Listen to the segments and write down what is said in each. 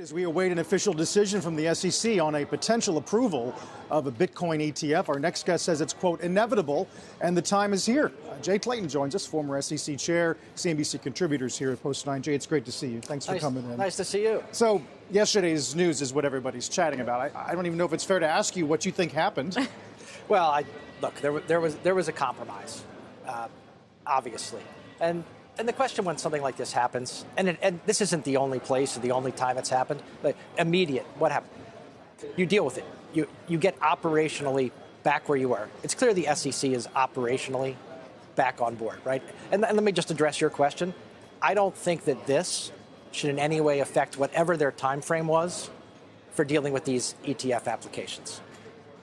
As we await an official decision from the SEC on a potential approval of a Bitcoin ETF, our next guest says it's, quote, inevitable, and the time is here. Jay Clayton joins us, former SEC Chair, CNBC contributors here at Post 9. Jay, it's great to see you. Thanks for coming in. Nice to see you. So yesterday's news is what everybody's chatting about. I don't even know if it's fair to ask you what you think happened. Well, look, there was a compromise, obviously. And the question when something like this happens, and this isn't the only place or the only time it's happened, but immediate, what happened? You deal with it. You get operationally back where you were. It's clear the SEC is operationally back on board, right? And let me just address your question. I don't think that this should in any way affect whatever their time frame was for dealing with these ETF applications.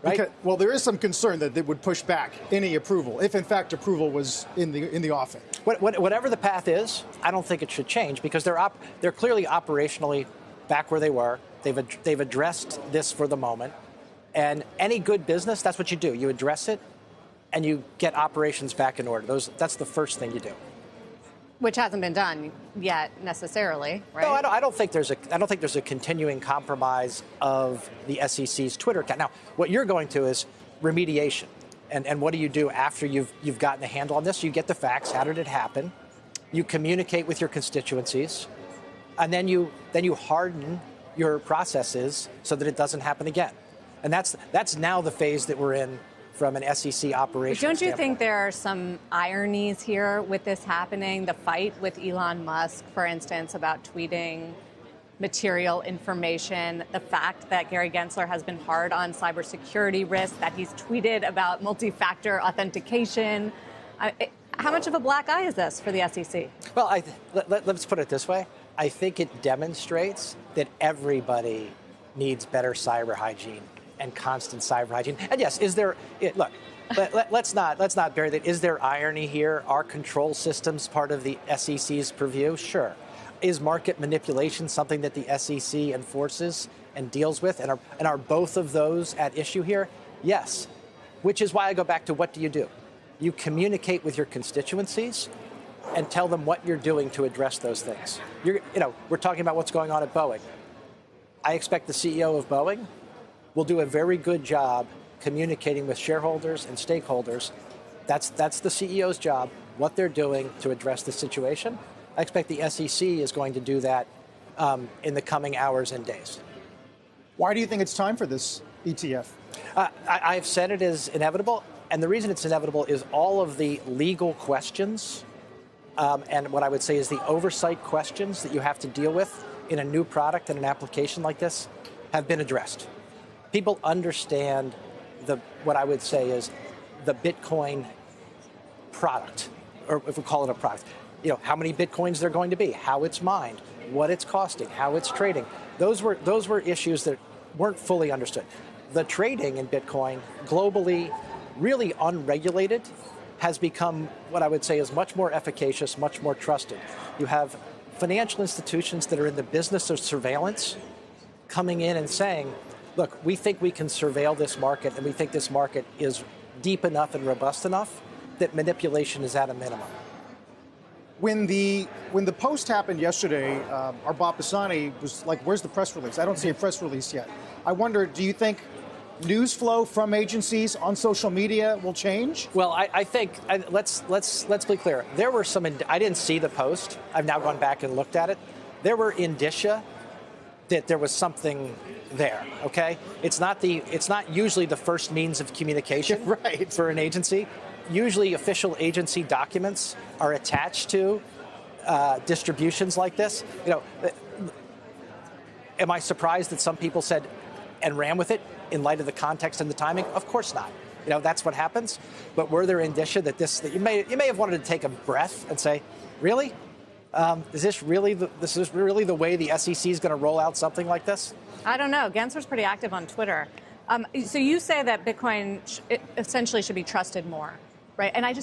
Right? Because, well, there is some concern that they would push back any approval, if in fact approval was in the offing. Whatever the path is, I don't think it should change because they're clearly operationally back where they were. They've addressed this for the moment, and any good business, that's what you do. You address it, and you get operations back in order. That's the first thing you do. Which hasn't been done yet necessarily, right? No, I don't think there's a continuing compromise of the SEC's Twitter account. Now, what you're going to is remediation, and what do you do after you've gotten a handle on this? You get the facts. How did it happen? You communicate with your constituencies, and then you harden your processes so that it doesn't happen again. And that's now the phase that we're in from an SEC operation. Don't you think there are some ironies here with this happening? The fight with Elon Musk, for instance, about tweeting material information, the fact that Gary Gensler has been hard on cybersecurity risks, that he's tweeted about multi-factor authentication. How much of a black eye is this for the SEC? Well, let's put it this way. I think it demonstrates that everybody needs better cyber hygiene and constant cyber hygiene. And yes, let's not bury that. Is there irony here? Are control systems part of the SEC's purview? Sure. Is market manipulation something that the SEC enforces and deals with? And are both of those at issue here? Yes. Which is why I go back to what do? You communicate with your constituencies and tell them what you're doing to address those things. We're talking about what's going on at Boeing. I expect the CEO of Boeing will do a very good job communicating with shareholders and stakeholders. That's the CEO's job, what they're doing to address the situation. I expect the SEC is going to do that in the coming hours and days. Why do you think it's time for this ETF? I've said it is inevitable, and the reason it's inevitable is all of the legal questions and what I would say is the oversight questions that you have to deal with in a new product and an application like this have been addressed. People understand what I would say is the Bitcoin product, or if we call it a product, how many Bitcoins there are going to be, how it's mined, what it's costing, how it's trading. Those were issues that weren't fully understood. The trading in Bitcoin globally, really unregulated, has become what I would say is much more efficacious, much more trusted. You have financial institutions that are in the business of surveillance coming in and saying, look, we think we can surveil this market, and we think this market is deep enough and robust enough that manipulation is at a minimum. When the post happened yesterday, our Bob Pisani was like, where's the press release? I don't see a press release yet. I wonder, do you think news flow from agencies on social media will change? Well, I think, let's be clear. There were some, I didn't see the post. I've now gone back and looked at it. There were indicia that there was something there, okay? It's not usually the first means of communication right. for an agency. Usually official agency documents are attached to distributions like this. Am I surprised that some people said and ran with it in light of the context and the timing? Of course not. That's what happens. But were there indicia that you may have wanted to take a breath and say, really? Is this really the way the SEC is going to roll out something like this? I don't know. Gensler's pretty active on Twitter. So you say that Bitcoin essentially should be trusted more, right? And I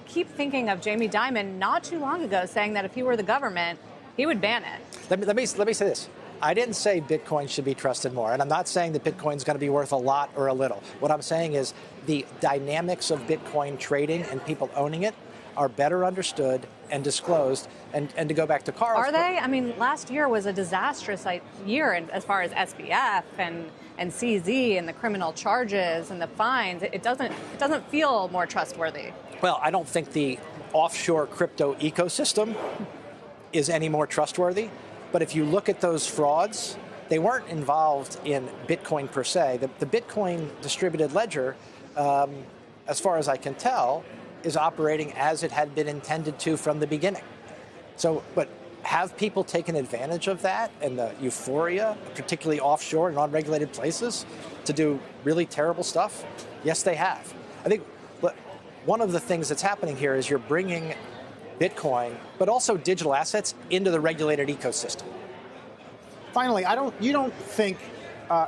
keep thinking of Jamie Dimon not too long ago saying that if he were the government, he would ban it. Let me say this. I didn't say Bitcoin should be trusted more, and I'm not saying that Bitcoin is going to be worth a lot or a little. What I'm saying is the dynamics of Bitcoin trading and people owning it are better understood and disclosed. And to go back to Carl's... Are they? I mean, last year was a disastrous year as far as SBF and CZ and the criminal charges and the fines. It doesn't feel more trustworthy. Well, I don't think the offshore crypto ecosystem is any more trustworthy. But if you look at those frauds, they weren't involved in Bitcoin per se. The Bitcoin distributed ledger, as far as I can tell, is operating as it had been intended to from the beginning. So, but have people taken advantage of that and the euphoria, particularly offshore and unregulated places, to do really terrible stuff? Yes, they have. I think one of the things that's happening here is you're bringing Bitcoin, but also digital assets, into the regulated ecosystem. Finally, you don't think,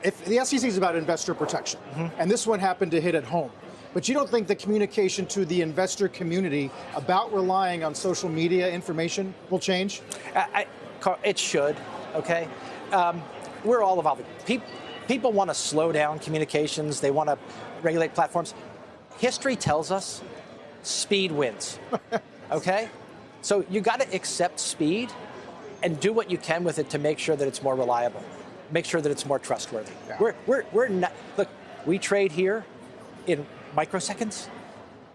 if the SEC is about investor protection, and this one happened to hit at home, but you don't think the communication to the investor community about relying on social media information will change? It should, okay? We're all evolving. People want to slow down communications. They want to regulate platforms. History tells us speed wins, okay? So you got to accept speed and do what you can with it to make sure that it's more reliable, make sure that it's more trustworthy. Yeah. We're not, look, we trade here in microseconds,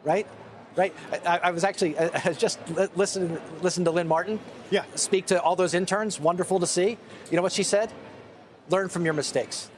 right? Right. I was actually just listening to Lynn Martin. Yeah. Speak to all those interns. Wonderful to see. You know what she said? Learn from your mistakes.